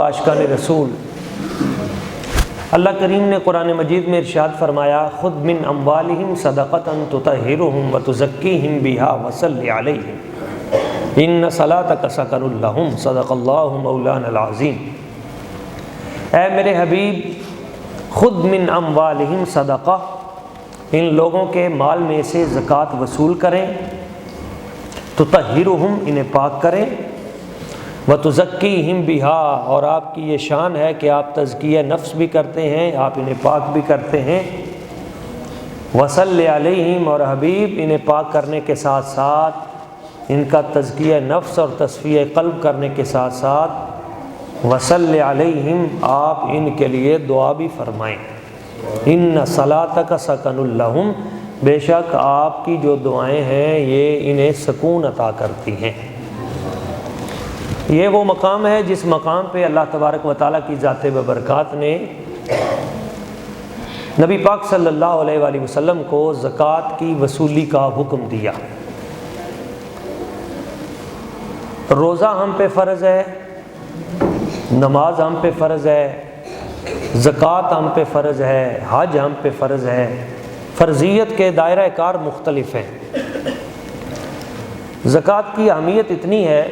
عاشقان رسول، اللہ کریم نے قرآن مجید میں ارشاد فرمایا خذ من اموالہم صدقۃ تطہرہم وتزکیہم بہا وصلی علیہم ان صلاتک سکن لہم صدق اللہ مولانا العظیم۔ اے میرے حبیب، خذ من اموالہم صدقہ، ان لوگوں کے مال میں سے زکوٰۃ وصول کریں، تطہرہم، انہیں پاک کریں، وتزکیہم بہا، اور آپ کی یہ شان ہے کہ آپ تزکیہ نفس بھی کرتے ہیں، آپ انہیں پاک بھی کرتے ہیں، وصلی علیہم، اور حبیب انہیں پاک کرنے کے ساتھ ساتھ ان کا تزکیہ نفس اور تصفیہ قلب کرنے کے ساتھ ساتھ وصلی علیہم، آپ ان کے لیے دعا بھی فرمائیں۔ ان صلاتک سکن لہم، بے شک آپ کی جو دعائیں ہیں یہ انہیں سکون عطا کرتی ہیں۔ یہ وہ مقام ہے جس مقام پہ اللہ تبارک و تعالیٰ کی ذات ببرکات نے نبی پاک صلی اللہ علیہ وآلہ وسلم کو زکوٰۃ کی وصولی کا حکم دیا۔ روزہ ہم پہ فرض ہے، نماز ہم پہ فرض ہے، زکوٰۃ ہم پہ فرض ہے، حج ہم پہ فرض ہے، فرضیت کے دائرہ کار مختلف ہیں۔ زکوٰۃ کی اہمیت اتنی ہے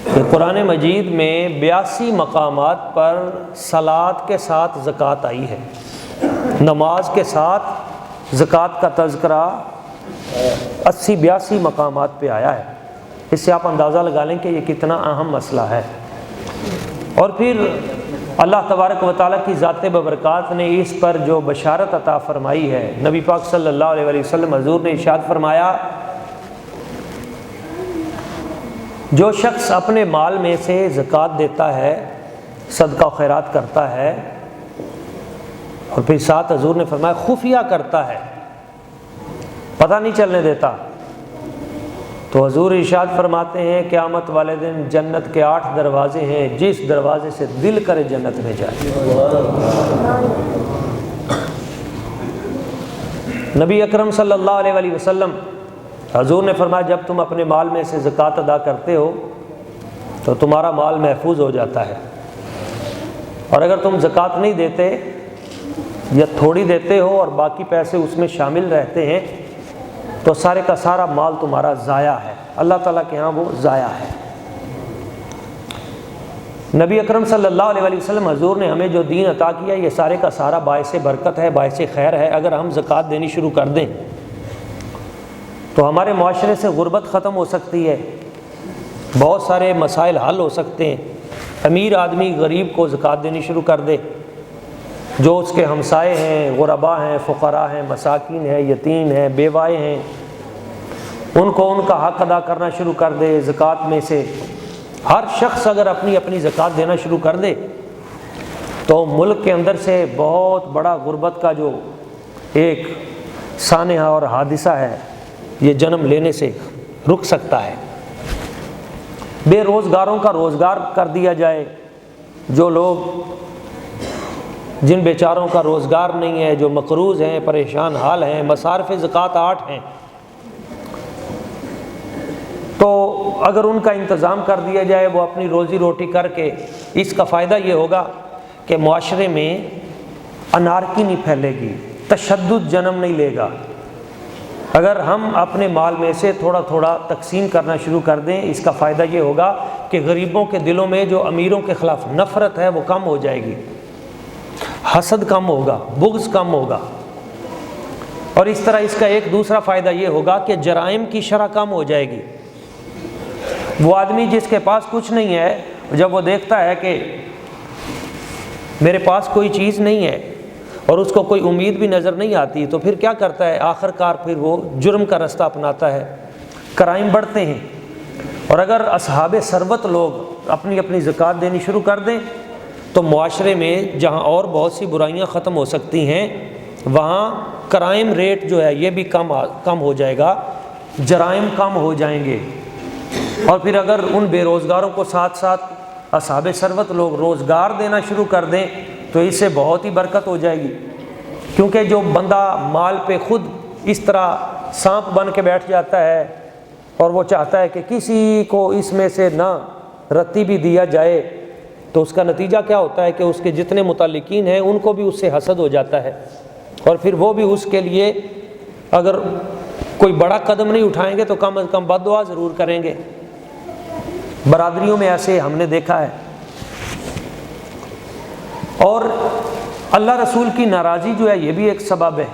کہ قرآن مجید میں 82 مقامات پر صلاۃ کے ساتھ زکوٰۃ آئی ہے، نماز کے ساتھ زکوٰۃ کا تذکرہ 82 مقامات پہ آیا ہے۔ اس سے آپ اندازہ لگا لیں کہ یہ کتنا اہم مسئلہ ہے۔ اور پھر اللہ تبارک و تعالیٰ کی ذات ببرکات نے اس پر جو بشارت عطا فرمائی ہے، نبی پاک صلی اللہ علیہ وآلہ وسلم حضور نے ارشاد فرمایا جو شخص اپنے مال میں سے زکوٰۃ دیتا ہے، صدقہ و خیرات کرتا ہے، اور پھر ساتھ حضور نے فرمایا خفیہ کرتا ہے، پتہ نہیں چلنے دیتا، تو حضور ارشاد فرماتے ہیں قیامت والے دن جنت کے 8 دروازے ہیں، جس دروازے سے دل کرے جنت میں جائے۔ نبی اکرم صلی اللہ علیہ وآلہ وسلم حضور نے فرمایا جب تم اپنے مال میں سے زکوٰۃ ادا کرتے ہو تو تمہارا مال محفوظ ہو جاتا ہے، اور اگر تم زکوٰۃ نہیں دیتے یا تھوڑی دیتے ہو اور باقی پیسے اس میں شامل رہتے ہیں تو سارے کا سارا مال تمہارا ضائع ہے، اللہ تعالیٰ کے ہاں وہ ضائع ہے۔ نبی اکرم صلی اللہ علیہ وآلہ وسلم حضور نے ہمیں جو دین عطا کیا یہ سارے کا سارا باعث برکت ہے، باعث خیر ہے۔ اگر ہم زکوٰۃ دینی شروع کر دیں تو ہمارے معاشرے سے غربت ختم ہو سکتی ہے، بہت سارے مسائل حل ہو سکتے ہیں۔ امیر آدمی غریب کو زکوٰۃ دینی شروع کر دے، جو اس کے ہمسائے ہیں، غربا ہیں، فقراء ہیں، مساکین ہیں، یتیم ہیں، بیوائے ہیں، ان کو ان کا حق ادا کرنا شروع کر دے زکوٰۃ میں سے۔ ہر شخص اگر اپنی اپنی زکوٰۃ دینا شروع کر دے تو ملک کے اندر سے بہت بڑا غربت کا جو ایک سانحہ اور حادثہ ہے یہ جنم لینے سے رک سکتا ہے۔ بے روزگاروں کا روزگار کر دیا جائے، جو لوگ جن بیچاروں کا روزگار نہیں ہے، جو مقروض ہیں، پریشان حال ہیں، مصارف زکوٰۃ 8 ہیں، تو اگر ان کا انتظام کر دیا جائے وہ اپنی روزی روٹی کر کے، اس کا فائدہ یہ ہوگا کہ معاشرے میں انارکی نہیں پھیلے گی، تشدد جنم نہیں لے گا۔ اگر ہم اپنے مال میں سے تھوڑا تھوڑا تقسیم کرنا شروع کر دیں، اس کا فائدہ یہ ہوگا کہ غریبوں کے دلوں میں جو امیروں کے خلاف نفرت ہے وہ کم ہو جائے گی، حسد کم ہوگا، بغض کم ہوگا، اور اس طرح اس کا ایک دوسرا فائدہ یہ ہوگا کہ جرائم کی شرح کم ہو جائے گی۔ وہ آدمی جس کے پاس کچھ نہیں ہے، جب وہ دیکھتا ہے کہ میرے پاس کوئی چیز نہیں ہے اور اس کو کوئی امید بھی نظر نہیں آتی، تو پھر کیا کرتا ہے؟ آخر کار پھر وہ جرم کا رستہ اپناتا ہے، کرائم بڑھتے ہیں۔ اور اگر اصحاب ثروت لوگ اپنی اپنی زکوٰۃ دینی شروع کر دیں تو معاشرے میں جہاں اور بہت سی برائیاں ختم ہو سکتی ہیں وہاں کرائم ریٹ جو ہے یہ بھی کم ہو جائے گا، جرائم کم ہو جائیں گے۔ اور پھر اگر ان بے روزگاروں کو ساتھ ساتھ اصحاب ثروت لوگ روزگار دینا شروع کر دیں تو اس سے بہت ہی برکت ہو جائے گی، کیونکہ جو بندہ مال پہ خود اس طرح سانپ بن کے بیٹھ جاتا ہے اور وہ چاہتا ہے کہ کسی کو اس میں سے نہ رتی بھی دیا جائے تو اس کا نتیجہ کیا ہوتا ہے کہ اس کے جتنے متعلقین ہیں ان کو بھی اس سے حسد ہو جاتا ہے، اور پھر وہ بھی اس کے لیے اگر کوئی بڑا قدم نہیں اٹھائیں گے تو کم از کم بد دعا ضرور کریں گے۔ برادریوں میں ایسے ہم نے دیکھا ہے۔ اور اللہ رسول کی ناراضی جو ہے یہ بھی ایک سبب ہے۔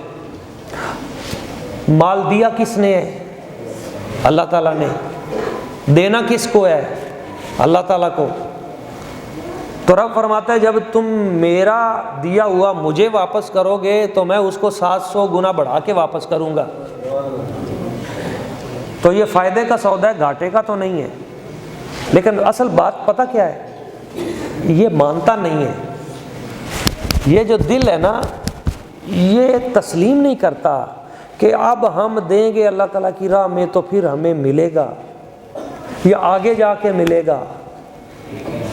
مال دیا کس نے ہے؟ اللہ تعالیٰ نے۔ دینا کس کو ہے؟ اللہ تعالیٰ کو۔ تو رب فرماتا ہے جب تم میرا دیا ہوا مجھے واپس کرو گے تو میں اس کو 700 گنا بڑھا کے واپس کروں گا۔ تو یہ فائدے کا سودا ہے، گھاٹے کا تو نہیں ہے۔ لیکن اصل بات پتہ کیا ہے؟ یہ مانتا نہیں ہے۔ یہ جو دل ہے نا یہ تسلیم نہیں کرتا کہ اب ہم دیں گے اللہ تعالیٰ کی راہ میں تو پھر ہمیں ملے گا یا آگے جا کے ملے گا۔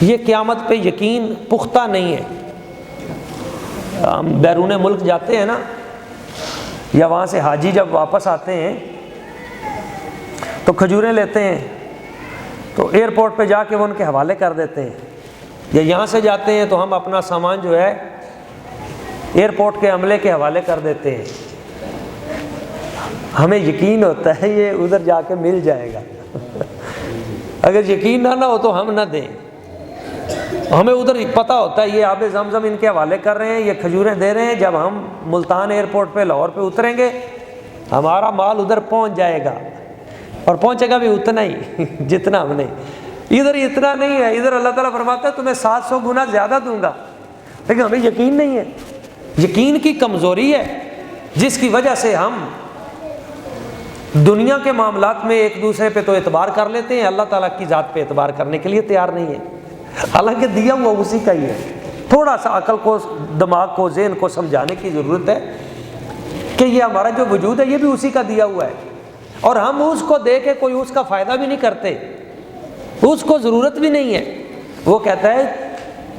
یہ قیامت پہ یقین پختہ نہیں ہے۔ ہم بیرون ملک جاتے ہیں نا، یا وہاں سے حاجی جب واپس آتے ہیں تو کھجوریں لیتے ہیں تو ایئرپورٹ پہ جا کے وہ ان کے حوالے کر دیتے ہیں، یا یہاں سے جاتے ہیں تو ہم اپنا سامان جو ہے ایئرپورٹ کے عملے کے حوالے کر دیتے ہیں۔ ہمیں یقین ہوتا ہے یہ ادھر جا کے مل جائے گا۔ اگر یقین نہ ہو تو ہم نہ دیں۔ ہمیں ادھر پتہ ہوتا ہے یہ آب زمزم ان کے حوالے کر رہے ہیں، یہ کھجوریں دے رہے ہیں، جب ہم ملتان ایئرپورٹ پہ لاہور پہ اتریں گے ہمارا مال ادھر پہنچ جائے گا، اور پہنچے گا بھی اتنا ہی جتنا ہم نے۔ ادھر اتنا نہیں ہے، ادھر اللہ تعالیٰ فرماتا ہے تمہیں 700 گنا زیادہ دوں گا، لیکن ہمیں یقین نہیں ہے۔ یقین کی کمزوری ہے جس کی وجہ سے ہم دنیا کے معاملات میں ایک دوسرے پہ تو اعتبار کر لیتے ہیں، اللہ تعالیٰ کی ذات پہ اعتبار کرنے کے لیے تیار نہیں ہے، حالانکہ دیا ہوا اسی کا ہی ہے۔ تھوڑا سا عقل کو، دماغ کو، ذہن کو سمجھانے کی ضرورت ہے کہ یہ ہمارا جو وجود ہے یہ بھی اسی کا دیا ہوا ہے، اور ہم اس کو دے کے کوئی اس کا فائدہ بھی نہیں کرتے، اس کو ضرورت بھی نہیں ہے۔ وہ کہتا ہے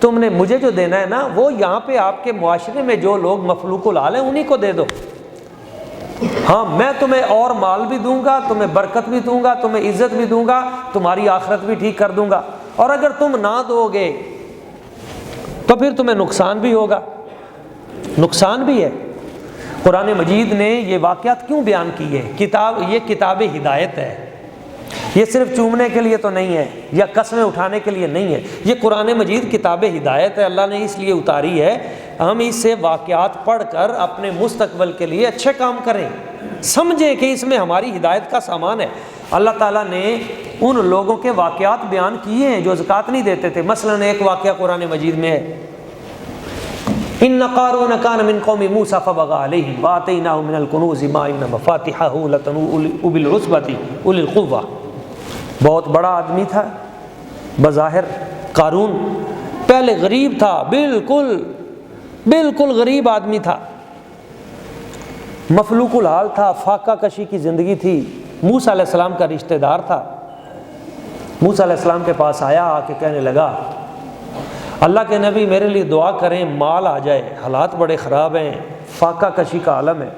تم نے مجھے جو دینا ہے نا وہ یہاں پہ آپ کے معاشرے میں جو لوگ مفلوق الحال ہیں انہی کو دے دو۔ ہاں میں تمہیں اور مال بھی دوں گا، تمہیں برکت بھی دوں گا، تمہیں عزت بھی دوں گا، تمہاری آخرت بھی ٹھیک کر دوں گا، اور اگر تم نہ دو گے تو پھر تمہیں نقصان بھی ہوگا، نقصان بھی ہے۔ قرآن مجید نے یہ واقعات کیوں بیان کیے؟ یہ کتاب ہدایت ہے، یہ صرف چومنے کے لیے تو نہیں ہے یا قسمیں اٹھانے کے لیے نہیں ہے، یہ قرآن مجید کتاب ہدایت ہے، اللہ نے اس لیے اتاری ہے ہم اس سے واقعات پڑھ کر اپنے مستقبل کے لیے اچھے کام کریں، سمجھیں کہ اس میں ہماری ہدایت کا سامان ہے۔ اللہ تعالیٰ نے ان لوگوں کے واقعات بیان کیے ہیں جو زکوٰۃ نہیں دیتے تھے۔ مثلا ایک واقعہ قرآن مجید میں ہے، ان قارون کان من قوم موسیٰ فبغى علیہم وآتیناہ من الکنوز ما ان مفاتحہ لتنوء بالعصبۃ اولی القوہ۔ بہت بڑا آدمی تھا بظاہر قارون، پہلے غریب تھا، بالکل غریب آدمی تھا، مفلوق الحال تھا، فاقہ کشی کی زندگی تھی، موسیٰ علیہ السلام کا رشتہ دار تھا۔ موسیٰ علیہ السلام کے پاس آیا، آ کے کہنے لگا اللہ کے نبی میرے لیے دعا کریں، مال آ جائے، حالات بڑے خراب ہیں، فاقہ کشی کا عالم ہے۔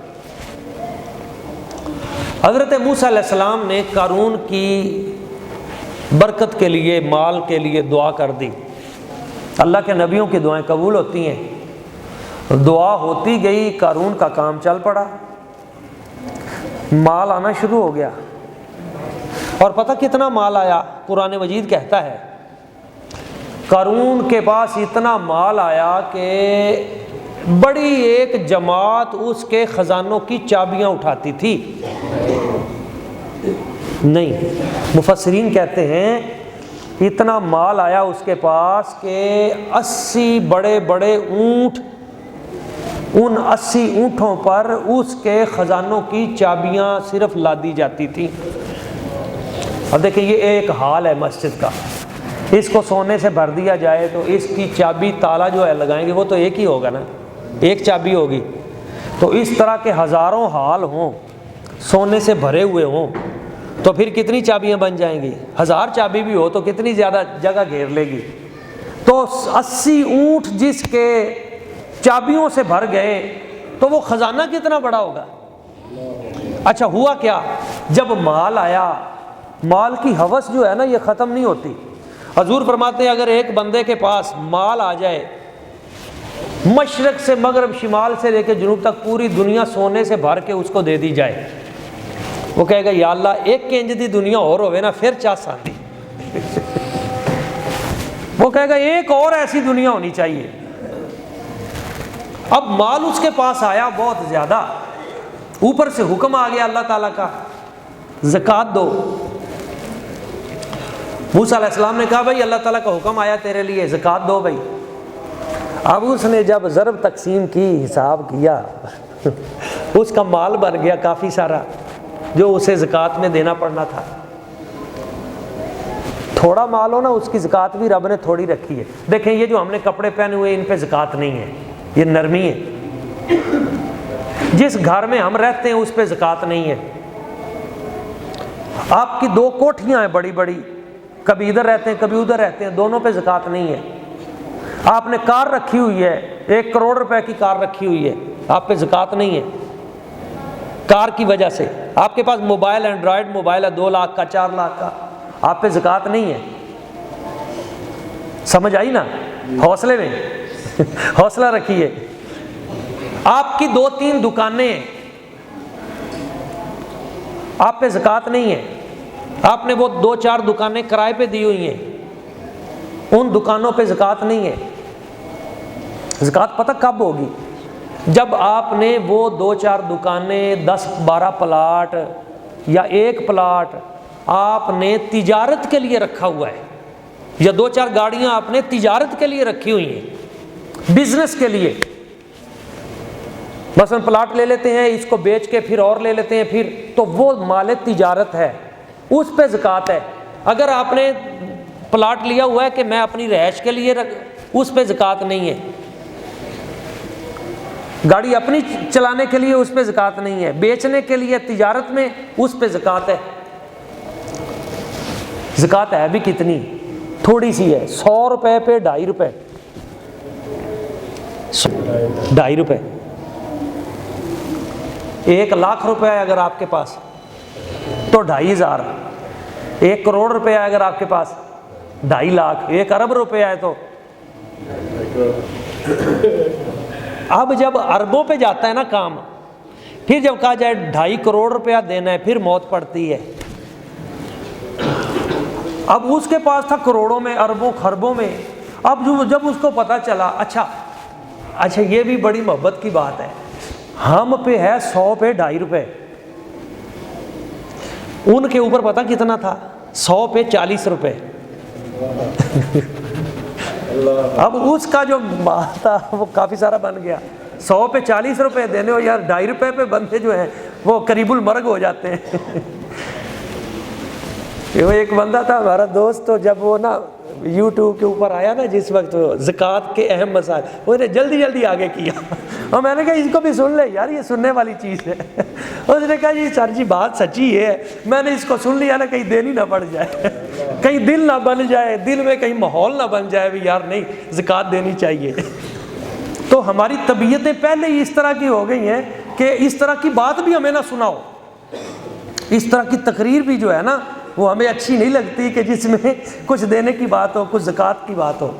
حضرت موسیٰ علیہ السلام نے قارون کی برکت کے لیے، مال کے لیے دعا کر دی۔ اللہ کے نبیوں کی دعائیں قبول ہوتی ہیں، دعا ہوتی گئی، قارون کا کام چل پڑا، مال آنا شروع ہو گیا۔ اور پتہ کتنا مال آیا؟ قرآن مجید کہتا ہے قارون کے پاس اتنا مال آیا کہ بڑی ایک جماعت اس کے خزانوں کی چابیاں اٹھاتی تھی۔ نہیں، مفسرین کہتے ہیں اتنا مال آیا اس کے پاس کہ 80 بڑے بڑے اونٹ، ان 80 اونٹوں پر اس کے خزانوں کی چابیاں صرف لادی جاتی تھیں۔ اب دیکھیں یہ ایک حال ہے مسجد کا، اس کو سونے سے بھر دیا جائے تو اس کی چابی تالا جو ہے لگائیں گے وہ تو ایک ہی ہوگا نا، ایک چابی ہوگی۔ تو اس طرح کے ہزاروں حال ہوں، سونے سے بھرے ہوئے ہوں، تو پھر کتنی چابیاں بن جائیں گی؟ 1000 چابی بھی ہو تو کتنی زیادہ جگہ گھیر لے گی۔ تو 80 اونٹ جس کے چابیوں سے بھر گئے تو وہ خزانہ کتنا بڑا ہوگا۔ اچھا ہوا کیا؟ جب مال آیا، مال کی ہوس جو ہے نا یہ ختم نہیں ہوتی، حضور فرماتے ہیں اگر ایک بندے کے پاس مال آ جائے، مشرق سے مغرب، شمال سے لے کے جنوب تک پوری دنیا سونے سے بھر کے اس کو دے دی جائے، وہ کہے گا یا اللہ ایک کنج دی دنیا اور ہوئے نا پھر چاس آتی وہ کہے گا ایک اور ایسی دنیا ہونی چاہیے۔ اب مال اس کے پاس آیا بہت زیادہ، اوپر سے حکم آ گیا اللہ تعالیٰ کا زکوٰۃ دو۔ موسیٰ علیہ السلام نے کہا بھائی اللہ تعالیٰ کا حکم آیا تیرے لیے، زکوٰۃ دو بھائی۔ اب اس نے جب ضرب تقسیم کی، حساب کیا اس کا مال بن گیا کافی سارا جو اسے زکوٰۃ میں دینا پڑنا تھا۔ تھوڑا مال ہو نا، اس کی زکوٰۃ بھی رب نے تھوڑی رکھی ہے۔ دیکھیں یہ جو ہم نے کپڑے پہنے ہوئے ان پہ زکوٰۃ نہیں ہے، یہ نرمی ہے۔ جس گھر میں ہم رہتے ہیں اس پہ زکوٰۃ نہیں ہے۔ آپ کی 2 کوٹھیاں ہیں بڑی بڑی، کبھی ادھر رہتے ہیں کبھی ادھر رہتے ہیں، دونوں پہ زکوٰۃ نہیں ہے۔ آپ نے کار رکھی ہوئی ہے، 1 کروڑ روپے کی کار رکھی ہوئی ہے، آپ پہ زکوٰۃ نہیں ہے کار کی وجہ سے۔ آپ کے پاس موبائل، اینڈرائڈ موبائل ہے 2 لاکھ کا 4 لاکھ کا، آپ پہ زکوٰۃ نہیں ہے۔ سمجھ آئی نا؟ حوصلے میں حوصلہ رکھیے۔ آپ کی 2-3 دکانیں ہیں، آپ پہ زکوٰۃ نہیں ہے۔ آپ نے وہ 2-4 دکانیں کرائے پہ دی ہوئی ہیں، ان دکانوں پہ زکوٰۃ نہیں ہے۔ زکوٰۃ پتہ کب ہوگی؟ جب آپ نے وہ 2-4 دکانیں، 10-12 پلاٹ یا 1 پلاٹ آپ نے تجارت کے لیے رکھا ہوا ہے، یا 2-4 گاڑیاں آپ نے تجارت کے لیے رکھی ہوئی ہیں، بزنس کے لیے۔ مثلا پلاٹ لے لیتے ہیں، اس کو بیچ کے پھر اور لے لیتے ہیں، پھر تو وہ مال تجارت ہے، اس پہ زکوٰۃ ہے۔ اگر آپ نے پلاٹ لیا ہوا ہے کہ میں اپنی رہائش کے لیے اس پہ زکوٰۃ نہیں ہے۔ گاڑی اپنی چلانے کے لیے اس پہ زکوٰۃ نہیں ہے، بیچنے کے لیے تجارت میں اس پہ زکوٰۃ ہے۔ زکوٰۃ ہے بھی کتنی؟ تھوڑی سی ہے، 100 روپے پہ 2.5 روپے، 2.5 روپے۔ 1 لاکھ روپے ہے اگر آپ کے پاس تو 2,500، 1 کروڑ روپے ہے اگر آپ کے پاس 2.5 لاکھ، 1 ارب روپے ہے تو۔ اب جب اربوں پہ جاتا ہے نا کام، پھر جب کہا جائے 2.5 کروڑ روپیہ دینا ہے، پھر موت پڑتی ہے۔ اب اس کے پاس تھا کروڑوں میں، اربوں خربوں میں۔ اب جب اس کو پتا چلا، اچھا یہ بھی بڑی محبت کی بات ہے، ہم پہ ہے 100 پہ 2.5 روپے، ان کے اوپر پتا کتنا تھا؟ 100 پہ 40 روپے۔ اب اس کا جو مال تھا وہ کافی سارا بن گیا۔ 100 پہ 40 روپے دینے ہو یار، 2.5 روپے پہ بندے جو ہیں وہ قریب المرگ ہو جاتے ہیں۔ وہ ایک بندہ تھا ہمارا دوست، تو جب وہ نا یوٹیوب کے اوپر آیا نا جس وقت زکوٰۃ کے اہم مسائل، وہ نے جلدی آگے کیا، اور میں نے کہا اس کو بھی سن لے یار، یہ سننے والی چیز ہے۔ اس نے کہا جی سر جی بات سچی ہے، میں نے اس کو سن لیا نا، کہیں دینی نہ پڑ جائے، کہیں دل نہ بن جائے، دل میں کہیں ماحول نہ بن جائے بھی یار نہیں زکوٰۃ دینی چاہیے۔ تو ہماری طبیعتیں پہلے ہی اس طرح کی ہو گئی ہیں کہ اس طرح کی بات بھی ہمیں نہ سناؤ، اس طرح کی تقریر بھی جو ہے نا وہ ہمیں اچھی نہیں لگتی کہ جس میں کچھ دینے کی بات ہو، کچھ زکوٰۃ کی بات ہو۔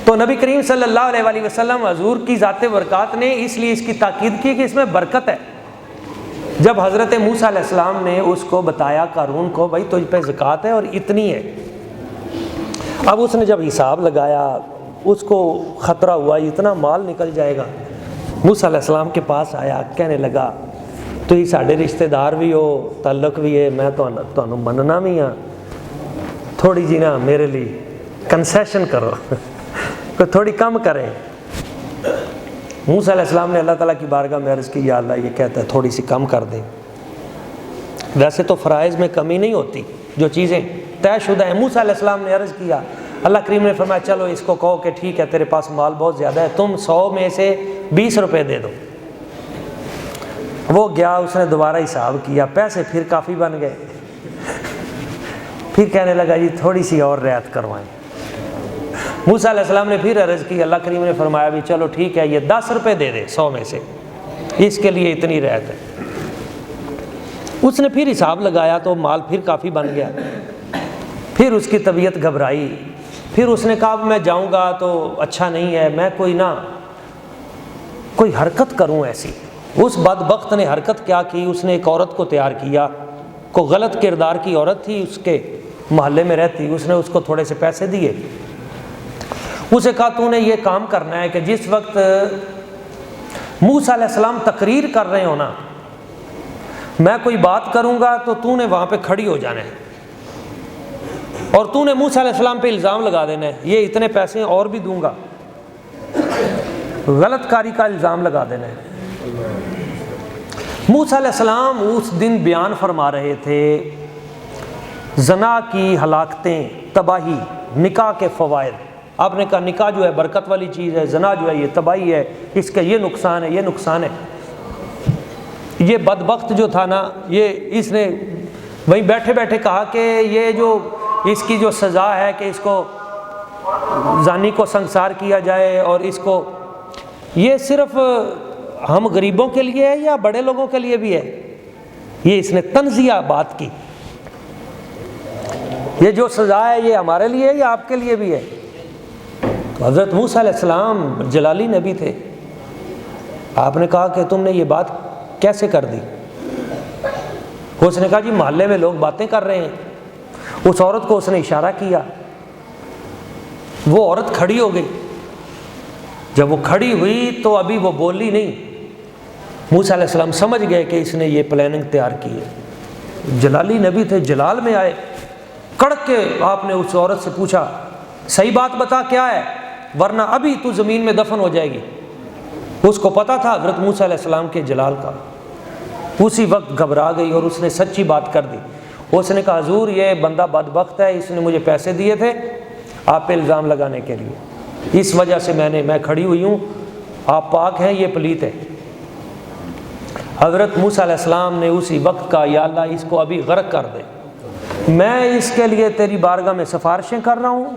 تو نبی کریم صلی اللہ علیہ وآلہ وسلم حضور کی ذات برکات نے اس لیے اس کی تاکید کی کہ اس میں برکت ہے۔ جب حضرت موسیٰ علیہ السلام نے اس کو بتایا قارون کو، بھائی تجھ پہ زکوٰۃ ہے اور اتنی ہے، اب اس نے جب حساب لگایا اس کو خطرہ ہوا اتنا مال نکل جائے گا۔ موسیٰ علیہ السلام کے پاس آیا، کہنے لگا تو یہ ساڈے رشتہ دار بھی ہو، تعلق بھی ہے، میں تمہیں مننا بھی ہاں، تھوڑی جی نا میرے لیے کنسیشن کرو، تھوڑی کم کریں۔ موسیٰ علیہ السلام نے اللہ تعالیٰ کی بارگاہ میں عرض کی، یا اللہ یہ کہتا ہے تھوڑی سی کم کر دیں۔ ویسے تو فرائض میں کمی نہیں ہوتی، جو چیزیں طے شدہ ہیں۔ موسیٰ علیہ السلام نے عرض کیا، اللہ کریم نے فرمایا چلو اس کو کہو کہ ٹھیک ہے تیرے پاس مال بہت زیادہ ہے، تم 100 میں سے 20 روپے دے دو۔ وہ گیا، اس نے دوبارہ حساب کیا، پیسے پھر کافی بن گئے، پھر کہنے لگا جی تھوڑی سی اور رعایت کروائیں۔ موسیٰ علیہ السلام نے پھر عرض کی، اللہ کریم نے فرمایا بھی چلو ٹھیک ہے یہ 10 روپے دے دے 100 میں سے، اس کے لیے اتنی رعایت ہے۔ اس نے پھر حساب لگایا تو مال پھر کافی بن گیا۔ پھر اس کی طبیعت گھبرائی، پھر اس نے کہا میں جاؤں گا تو اچھا نہیں ہے، میں کوئی حرکت کروں ایسی۔ اس بدبخت نے حرکت کیا کی، اس نے ایک عورت کو تیار کیا، کو غلط کردار کی عورت تھی، اس کے محلے میں رہتی، اس نے اس کو تھوڑے سے پیسے دیے، اسے کہا تو نے یہ کام کرنا ہے کہ جس وقت موسیٰ علیہ السلام تقریر کر رہے ہو نا، میں کوئی بات کروں گا تو تو نے وہاں پہ کھڑی ہو جانا ہے، اور تو نے موسیٰ علیہ السلام پہ الزام لگا دینا ہے، یہ اتنے پیسے اور بھی دوں گا، غلط کاری کا الزام لگا دینا ہے۔ موسیٰ علیہ السلام اس دن بیان فرما رہے تھے زنا کی ہلاکتیں، تباہی، نکاح کے فوائد۔ آپ نے کہا نکاح جو ہے برکت والی چیز ہے، زنا جو ہے یہ تباہی ہے، اس کا یہ نقصان ہے، یہ نقصان ہے۔ یہ بدبخت جو تھا نا، اس نے وہیں بیٹھے بیٹھے کہا کہ یہ جو اس کی جو سزا ہے کہ اس کو زانی کو سنسار کیا جائے، اور اس کو یہ صرف ہم غریبوں کے لیے ہے یا بڑے لوگوں کے لیے بھی ہے؟ یہ اس نے تنزیہ بات کی، یہ جو سزا ہے یہ ہمارے لیے ہے یا آپ کے لیے بھی ہے؟ تو حضرت موسیٰ علیہ السلام جلالی نبی تھے، آپ نے کہا کہ تم نے یہ بات کیسے کر دی؟ اس نے کہا جی محلے میں لوگ باتیں کر رہے ہیں۔ اس عورت کو اس نے اشارہ کیا، وہ عورت کھڑی ہو گئی، جب وہ کھڑی ہوئی تو ابھی وہ بولی نہیں۔ موسیٰ علیہ السلام سمجھ گئے کہ اس نے یہ پلاننگ تیار کی ہے، جلالی نبی تھے، جلال میں آئے، کڑک کے آپ نے اس عورت سے پوچھا صحیح بات بتا کیا ہے، ورنہ ابھی تو زمین میں دفن ہو جائے گی۔ اس کو پتا تھا حضرت موسیٰ علیہ السلام کے جلال کا، اسی وقت گھبرا گئی اور اس نے سچی بات کر دی۔ اس نے کہا حضور یہ بندہ بدبخت ہے، اس نے مجھے پیسے دیے تھے آپ پہ الزام لگانے کے لیے، اس وجہ سے میں کھڑی ہوئی ہوں، آپ پاک ہیں، یہ پلیت ہے۔ حضرت موسیٰ علیہ السلام نے اسی وقت کہا یا اللہ اس کو ابھی غرق کر دے، میں اس کے لیے تیری بارگاہ میں سفارشیں کر رہا ہوں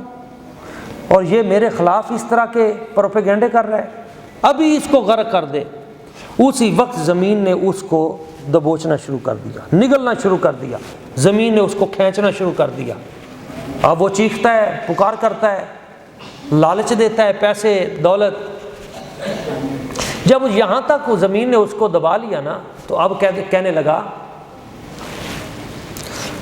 اور یہ میرے خلاف اس طرح کے پروپیگنڈے کر رہا ہے، ابھی اس کو غرق کر دے۔ اسی وقت زمین نے اس کو دبوچنا شروع کر دیا، نگلنا شروع کر دیا، زمین نے اس کو کھینچنا شروع کر دیا۔ اب وہ چیختا ہے، پکار کرتا ہے، لالچ دیتا ہے، پیسے دولت۔ جب یہاں تک وہ زمین نے اس کو دبا لیا نا، تو اب کہنے لگا،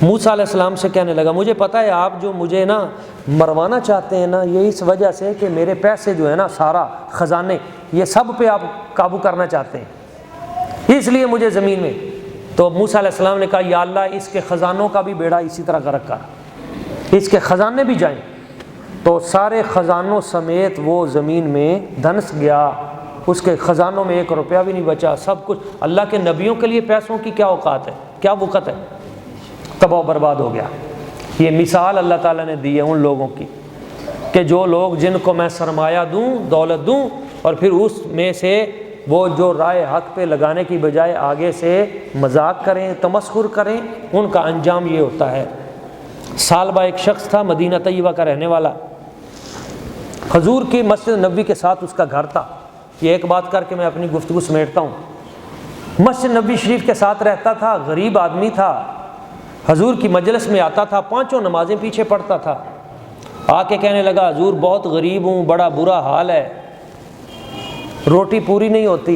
موسیٰ علیہ السلام سے کہنے لگا مجھے پتہ ہے آپ جو مجھے نا مروانا چاہتے ہیں نا، یہ اس وجہ سے کہ میرے پیسے جو ہے نا سارا خزانے یہ سب پہ آپ قابو کرنا چاہتے ہیں، اس لیے مجھے زمین میں۔ تو موسیٰ علیہ السلام نے کہا یا اللہ اس کے خزانوں کا بھی بیڑا اسی طرح غرق کر، اس کے خزانے بھی جائیں۔ تو سارے خزانوں سمیت وہ زمین میں دھنس گیا، اس کے خزانوں میں 1 روپیہ بھی نہیں بچا، سب کچھ۔ اللہ کے نبیوں کے لیے پیسوں کی کیا اوقات ہے، کیا وقت ہے، تباہ و برباد ہو گیا۔ یہ مثال اللہ تعالیٰ نے دی ہے ان لوگوں کی کہ جو لوگ جن کو میں سرمایہ دوں، دولت دوں، اور پھر اس میں سے وہ جو رائے حق پہ لگانے کی بجائے آگے سے مذاق کریں، تمسخر کریں، ان کا انجام یہ ہوتا ہے۔ سالبہ ایک شخص تھا مدینہ طیبہ کا رہنے والا، حضور کی مسجد نبوی کے ساتھ اس کا گھر تھا۔ یہ ایک بات کر کے میں اپنی گفتگو سمیٹتا ہوں۔ مسجد نبوی شریف کے ساتھ رہتا تھا، غریب آدمی تھا، حضور کی مجلس میں آتا تھا، 5 نمازیں پیچھے پڑھتا تھا۔ آ کے کہنے لگا حضور بہت غریب ہوں، بڑا برا حال ہے، روٹی پوری نہیں ہوتی،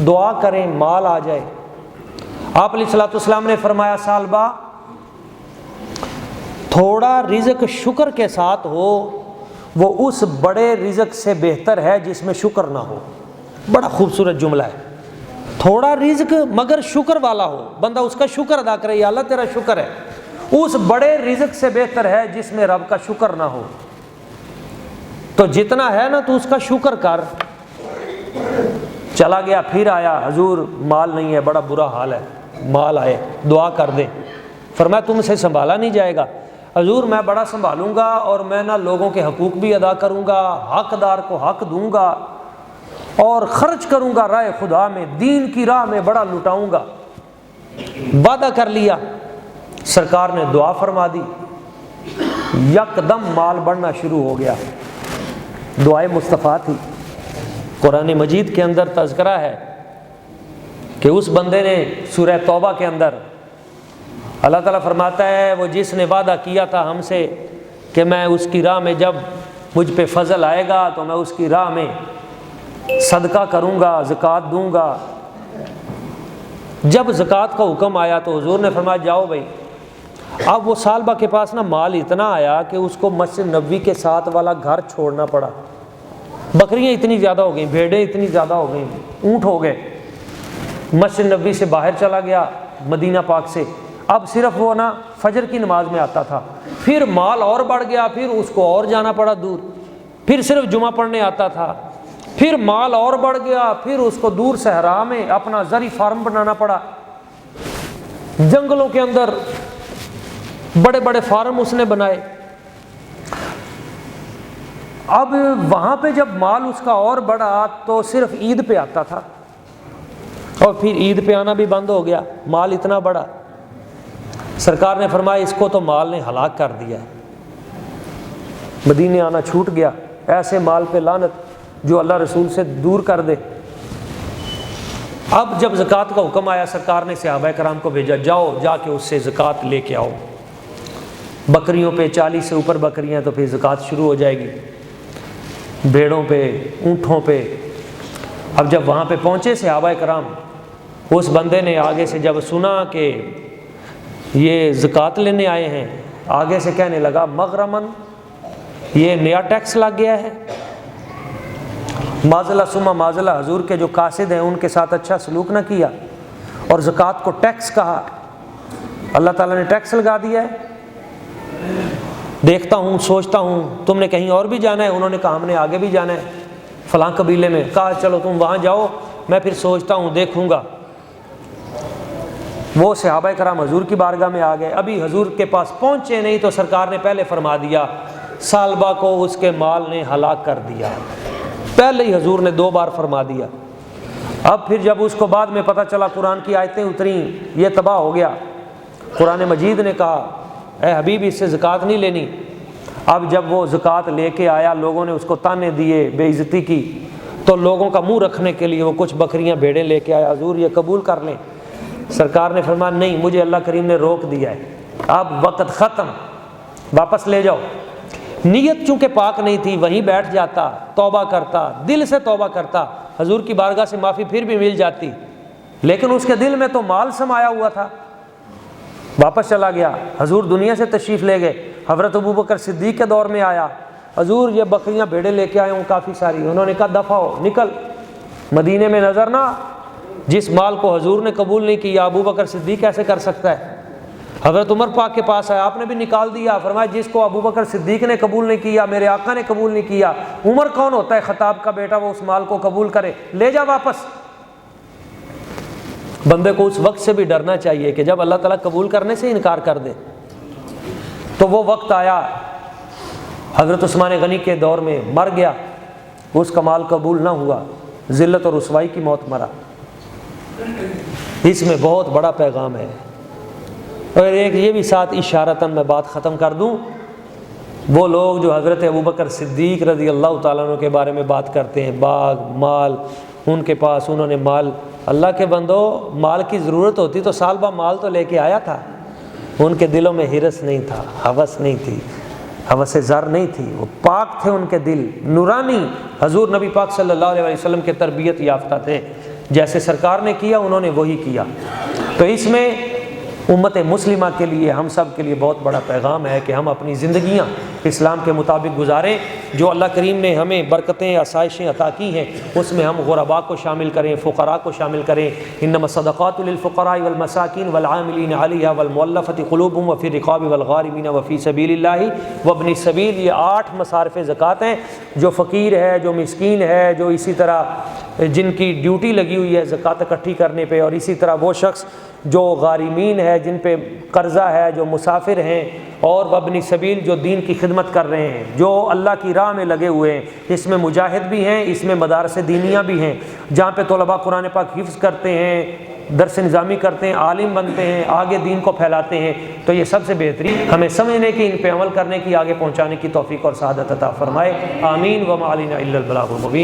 دعا کریں مال آ جائے۔ آپ علیہ الصلوۃ والسلام نے فرمایا سالبہ تھوڑا رزق شکر کے ساتھ ہو وہ اس بڑے رزق سے بہتر ہے جس میں شکر نہ ہو۔ بڑا خوبصورت جملہ ہے، تھوڑا رزق مگر شکر والا ہو، بندہ اس کا شکر ادا کرے، یا اللہ تیرا شکر ہے، اس بڑے رزق سے بہتر ہے جس میں رب کا شکر نہ ہو۔ تو جتنا ہے نا تو اس کا شکر کر۔ چلا گیا، پھر آیا، حضور مال نہیں ہے، بڑا برا حال ہے، مال آئے، دعا کر دیں۔ فرمایا تم سے سنبھالا نہیں جائے گا۔ حضور میں بڑا سنبھالوں گا اور میں نا لوگوں کے حقوق بھی ادا کروں گا، حق دار کو حق دوں گا اور خرچ کروں گا راہ خدا میں، دین کی راہ میں بڑا لٹاؤں گا۔ وعدہ کر لیا، سرکار نے دعا فرما دی، یکدم مال بڑھنا شروع ہو گیا۔ دعائے مصطفیٰ تھی۔ قرآن مجید کے اندر تذکرہ ہے کہ اس بندے نے سورہ توبہ کے اندر اللہ تعالیٰ فرماتا ہے وہ جس نے وعدہ کیا تھا ہم سے کہ میں اس کی راہ میں جب مجھ پہ فضل آئے گا تو میں اس کی راہ میں صدقہ کروں گا، زکوٰۃ دوں گا۔ جب زکوٰۃ کا حکم آیا تو حضور نے فرمایا جاؤ بھائی۔ اب وہ سالبہ کے پاس نا مال اتنا آیا کہ اس کو مسجد نبوی کے ساتھ والا گھر چھوڑنا پڑا۔ بکریاں اتنی زیادہ ہو گئیں، بھیڑیں اتنی زیادہ ہو گئیں، اونٹ ہو گئے۔ مسجد نبوی سے باہر چلا گیا مدینہ پاک سے، اب صرف وہ نا فجر کی نماز میں آتا تھا، پھر مال اور بڑھ گیا، پھر اس کو اور جانا پڑا دور، پھر صرف جمعہ پڑھنے آتا تھا، پھر مال اور بڑھ گیا، پھر اس کو دور صحرا میں اپنا زرعی فارم بنانا پڑا، جنگلوں کے اندر بڑے بڑے فارم اس نے بنائے۔ اب وہاں پہ جب مال اس کا اور بڑھا تو صرف عید پہ آتا تھا، اور پھر عید پہ آنا بھی بند ہو گیا، مال اتنا بڑا۔ سرکار نے فرمایا اس کو تو مال نے ہلاک کر دیا ہے، مدینے آنا چھوٹ گیا۔ ایسے مال پہ لعنت جو اللہ رسول سے دور کر دے۔ اب جب زکوٰۃ کا حکم آیا سرکار نے صحابہ کرام کو بھیجا، جاؤ جا کے اس سے زکوٰۃ لے کے آؤ۔ بکریوں پہ 40 سے اوپر بکریاں تو پھر زکوٰۃ شروع ہو جائے گی، بھیڑوں پہ، اونٹوں پہ۔ اب جب وہاں پہ پہنچے صحابہ کرام، اس بندے نے آگے سے جب سنا کہ یہ زکوٰۃ لینے آئے ہیں، آگے سے کہنے لگا مغرمن، یہ نیا ٹیکس لگ گیا ہے۔ معذلہ ثم معذلہ، حضور کے جو قاصد ہیں ان کے ساتھ اچھا سلوک نہ کیا اور زکوٰۃ کو ٹیکس کہا۔ اللہ تعالیٰ نے ٹیکس لگا دیا ہے۔ دیکھتا ہوں، سوچتا ہوں تم نے کہیں اور بھی جانا ہے؟ انہوں نے کہا ہم نے آگے بھی جانا ہے فلاں قبیلے میں۔ کہا چلو تم وہاں جاؤ، میں پھر سوچتا ہوں، دیکھوں گا۔ وہ صحابہ کرام حضور کی بارگاہ میں آ گئے، ابھی حضور کے پاس پہنچے نہیں تو سرکار نے پہلے فرما دیا سالبہ کو اس کے مال نے ہلاک کر دیا۔ پہلے ہی حضور نے 2 بار فرما دیا۔ اب پھر جب اس کو بعد میں پتہ چلا، قرآن کی آیتیں اتریں، یہ تباہ ہو گیا۔ قرآن مجید نے کہا اے حبیب اس سے زکوٰۃ نہیں لینی۔ اب جب وہ زکوٰۃ لے کے آیا، لوگوں نے اس کو تانے دیے، بے عزتی کی، تو لوگوں کا منہ رکھنے کے لیے وہ کچھ بکریاں بھیڑیں لے کے آیا، حضور یہ قبول کر لیں۔ سرکار نے فرمایا نہیں، مجھے اللہ کریم نے روک دیا ہے، اب وقت ختم، واپس لے جاؤ۔ نیت چونکہ پاک نہیں تھی، وہیں بیٹھ جاتا، توبہ کرتا، دل سے توبہ کرتا، حضور کی بارگاہ سے معافی پھر بھی مل جاتی، لیکن اس کے دل میں تو مال سمایا ہوا تھا۔ واپس چلا گیا، حضور دنیا سے تشریف لے گئے۔ حضرت ابوبکر صدیق کے دور میں آیا، حضور یہ بکریاں بھیڑیں لے کے آئے ہوں کافی ساری۔ انہوں نے کہا دفع ہو، نکل، مدینے میں نظر نہ۔ جس مال کو حضور نے قبول نہیں کیا ابوبکر صدیق کیسے کر سکتا ہے؟ حضرت عمر پاک کے پاس آیا، آپ نے بھی نکال دیا۔ فرمایا جس کو ابوبکر صدیق نے قبول نہیں کیا، میرے آقا نے قبول نہیں کیا، عمر کون ہوتا ہے خطاب کا بیٹا وہ اس مال کو قبول کرے؟ لے جا واپس۔ بندے کو اس وقت سے بھی ڈرنا چاہیے کہ جب اللہ تعالیٰ قبول کرنے سے انکار کر دے۔ تو وہ وقت آیا، حضرت عثمان غنی کے دور میں مر گیا، اس کا مال قبول نہ ہوا، ذلت اور رسوائی کی موت مرا۔ اس میں بہت بڑا پیغام ہے۔ اور ایک یہ بھی ساتھ اشارتاً میں بات ختم کر دوں، وہ لوگ جو حضرت ابوبکر صدیق رضی اللہ تعالیٰ عنہ کے بارے میں بات کرتے ہیں، باغ مال ان کے پاس، انہوں نے مال، اللہ کے بندو مال کی ضرورت ہوتی تو سال بہ مال تو لے کے آیا تھا۔ ان کے دلوں میں ہرس نہیں تھا، ہوس نہیں تھی، ہوس زر نہیں تھی، وہ پاک تھے، ان کے دل نورانی، حضور نبی پاک صلی اللہ علیہ وسلم کے تربیت یافتہ تھے۔ جیسے سرکار نے کیا انہوں نے وہی کیا۔ تو اس میں امت مسلمہ کے لیے، ہم سب کے لیے بہت بڑا پیغام ہے کہ ہم اپنی زندگیاں اسلام کے مطابق گزاریں۔ جو اللہ کریم نے ہمیں برکتیں آسائشیں عطا کی ہیں اس میں ہم غرباء کو شامل کریں، فقراء کو شامل کریں۔ انما الصدقات للفقراء والمساکین والعاملین علیہا والمؤلفۃ قلوبہم وفی الرقاب والغارمین وفی سبیل اللہ وابن السبیل۔ یہ 8 مصارف زکوٰۃ ہیں۔ جو فقیر ہے، جو مسکین ہے، جو اسی طرح جن کی ڈیوٹی لگی ہوئی ہے زکوٰۃ اکٹھی کرنے پہ، اور اسی طرح وہ شخص جو غارمین ہے، جن پہ قرضہ ہے، جو مسافر ہیں، اور وابن سبیل جو دین کی خدمت کر رہے ہیں، جو اللہ کی راہ میں لگے ہوئے ہیں۔ اس میں مجاہد بھی ہیں، اس میں مدارس دینیہ بھی ہیں، جہاں پہ طلباء قرآن پاک حفظ کرتے ہیں، درس نظامی کرتے ہیں، عالم بنتے ہیں، آگے دین کو پھیلاتے ہیں۔ تو یہ سب سے بہترین ہمیں سمجھنے کی، ان پہ عمل کرنے کی، آگے پہنچانے کی توفیق اور سعادت عطا فرمائے۔ آمین۔ وما علینا الا البلاغ المبین۔